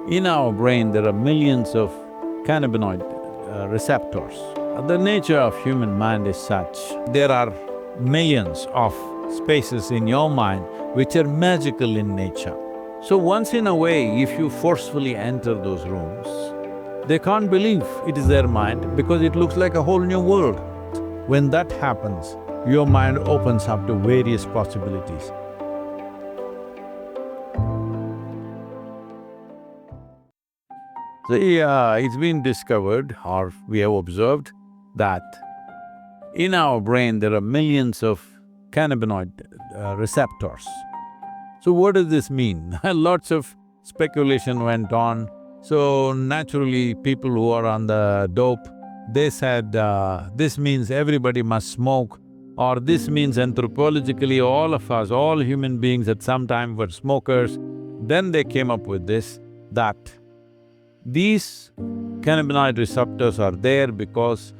In our brain, there are millions of cannabinoid receptors. The nature of human mind is such, there are millions of spaces in your mind which are magical in nature. So once in a way, if you forcefully enter those rooms, they can't believe it is their mind because it looks like a whole new world. When that happens, your mind opens up to various possibilities. See, it's been discovered or we have observed that in our brain there are millions of cannabinoid receptors. So what does this mean? Lots of speculation went on. So naturally, people who are on the dope, they said, this means everybody must smoke, or this means anthropologically all of us, all human beings at some time were smokers. Then they came up with this, that these cannabinoid receptors are there because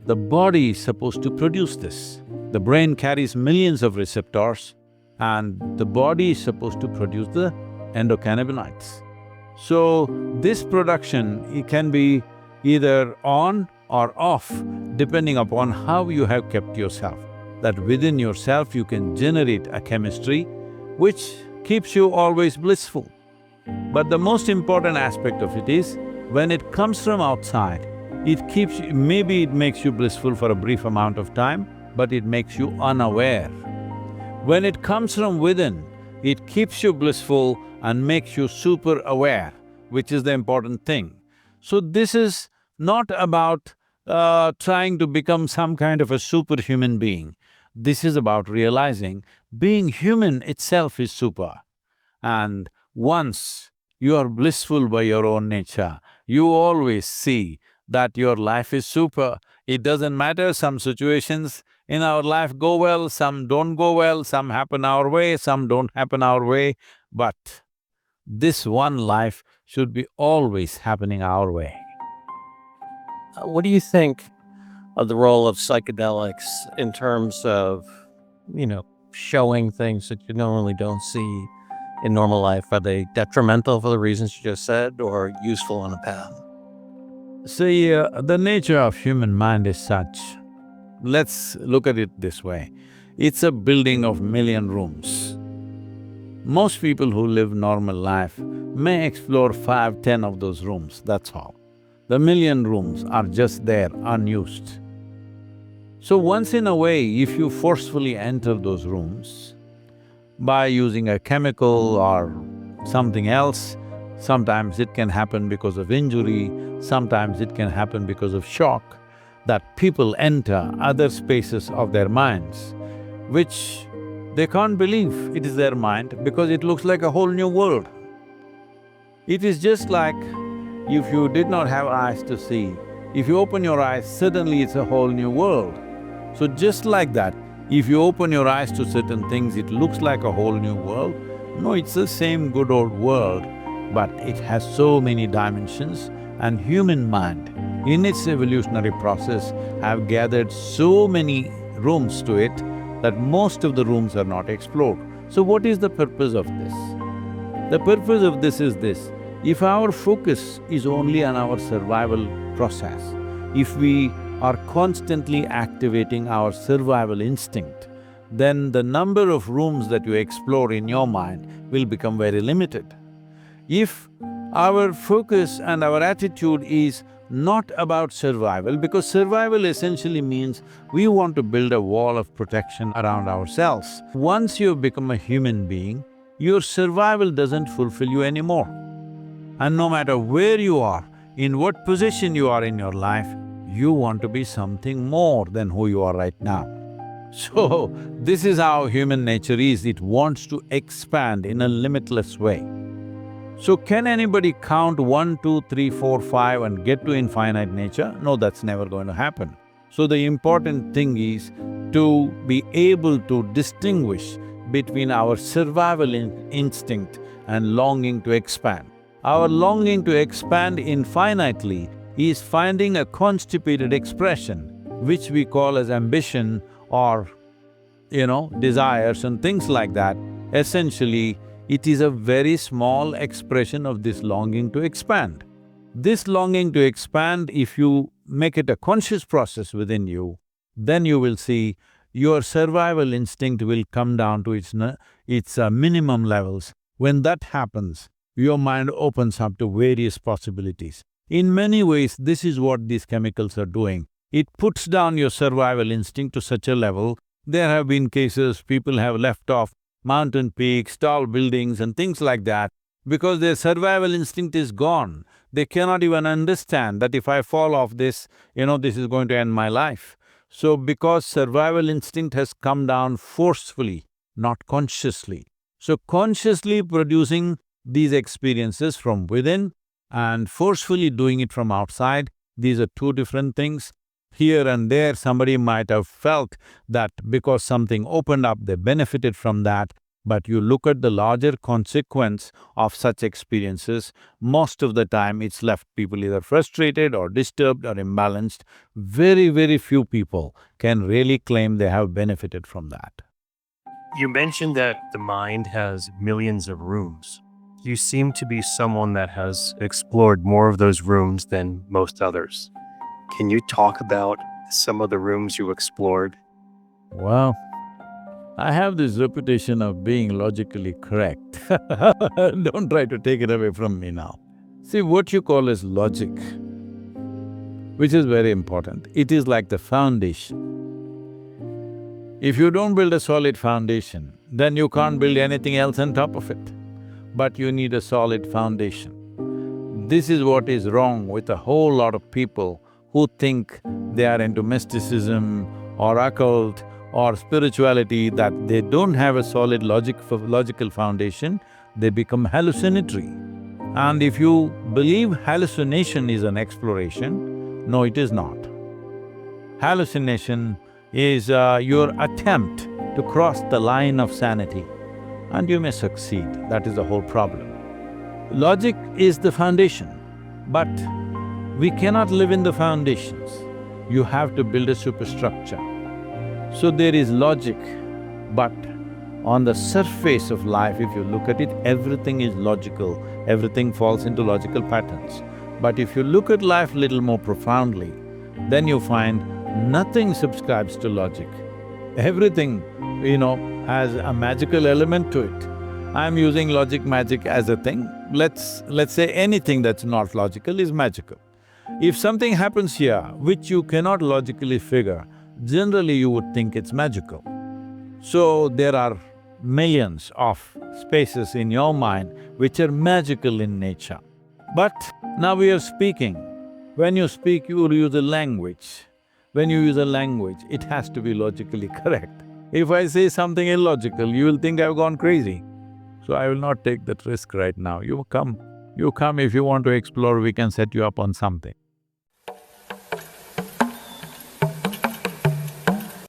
the body is supposed to produce this. The brain carries millions of receptors and the body is supposed to produce the endocannabinoids. So, this production, it can be either on or off depending upon how you have kept yourself. That within yourself you can generate a chemistry which keeps you always blissful. But the most important aspect of it is, when it comes from outside, it keeps you… maybe it makes you blissful for a brief amount of time, but it makes you unaware. When it comes from within, it keeps you blissful and makes you super aware, which is the important thing. So this is not about trying to become some kind of a superhuman being. This is about realizing being human itself is super. And once you are blissful by your own nature, you always see that your life is super. It doesn't matter, some situations in our life go well, some don't go well, some happen our way, some don't happen our way, but this one life should be always happening our way. What do you think of the role of psychedelics in terms of, showing things that you normally don't see in normal life? Are they detrimental for the reasons you just said, or useful on a path? See, the nature of human mind is such, let's look at it this way. It's a building of million rooms. Most people who live normal life may explore 5, 10 of those rooms, that's all. The million rooms are just there, unused. So once in a way, if you forcefully enter those rooms by using a chemical or something else, sometimes it can happen because of injury, sometimes it can happen because of shock, that people enter other spaces of their minds, which they can't believe it is their mind because it looks like a whole new world. It is just like if you did not have eyes to see, if you open your eyes, suddenly it's a whole new world. So just like that, if you open your eyes to certain things, it looks like a whole new world. No, it's the same good old world, but it has so many dimensions, and human mind, in its evolutionary process, have gathered so many rooms to it that most of the rooms are not explored. So what is the purpose of this? The purpose of this is this: if our focus is only on our survival process, if we are constantly activating our survival instinct, then the number of rooms that you explore in your mind will become very limited. If our focus and our attitude is not about survival, because survival essentially means we want to build a wall of protection around ourselves. Once you become a human being, your survival doesn't fulfill you anymore. And no matter where you are, in what position you are in your life, you want to be something more than who you are right now. So, this is how human nature is, it wants to expand in a limitless way. So can anybody count 1, 2, 3, 4, 5 and get to infinite nature? No, that's never going to happen. So the important thing is to be able to distinguish between our survival instinct and longing to expand. Our longing to expand infinitely is finding a constipated expression, which we call as ambition or, desires and things like that. Essentially, It is a very small expression of this longing to expand. This longing to expand, if you make it a conscious process within you, then you will see your survival instinct will come down to its minimum levels. When that happens, your mind opens up to various possibilities. In many ways, this is what these chemicals are doing. It puts down your survival instinct to such a level. There have been cases people have left off mountain peaks, tall buildings and things like that because their survival instinct is gone. They cannot even understand that if I fall off this, this is going to end my life. So because survival instinct has come down forcefully, not consciously. So consciously producing these experiences from within and forcefully doing it from outside, these are two different things. Here and there, somebody might have felt that because something opened up, they benefited from that. But you look at the larger consequence of such experiences, most of the time it's left people either frustrated or disturbed or imbalanced. Very, very few people can really claim they have benefited from that. You mentioned that the mind has millions of rooms. You seem to be someone that has explored more of those rooms than most others. Can you talk about some of the rooms you explored? Well, I have this reputation of being logically correct. Don't try to take it away from me now. See, what you call as logic, which is very important, it is like the foundation. If you don't build a solid foundation, then you can't build anything else on top of it. But you need a solid foundation. This is what is wrong with a whole lot of people who think they are into mysticism or occult or spirituality, that they don't have a solid logical foundation, they become hallucinatory. And if you believe hallucination is an exploration, no, it is not. Hallucination is your attempt to cross the line of sanity, and you may succeed, that is the whole problem. Logic is the foundation, but we cannot live in the foundations. You have to build a superstructure. So there is logic, but on the surface of life, if you look at it, everything is logical, everything falls into logical patterns. But if you look at life little more profoundly, then you find nothing subscribes to logic. Everything, has a magical element to it. I'm using logic magic as a thing. Let's say anything that's not logical is magical. If something happens here which you cannot logically figure, generally you would think it's magical. So there are millions of spaces in your mind which are magical in nature. But now we are speaking. When you speak, you will use a language. When you use a language, it has to be logically correct. If I say something illogical, you will think I've gone crazy. So I will not take that risk right now. You come if you want to explore, we can set you up on something.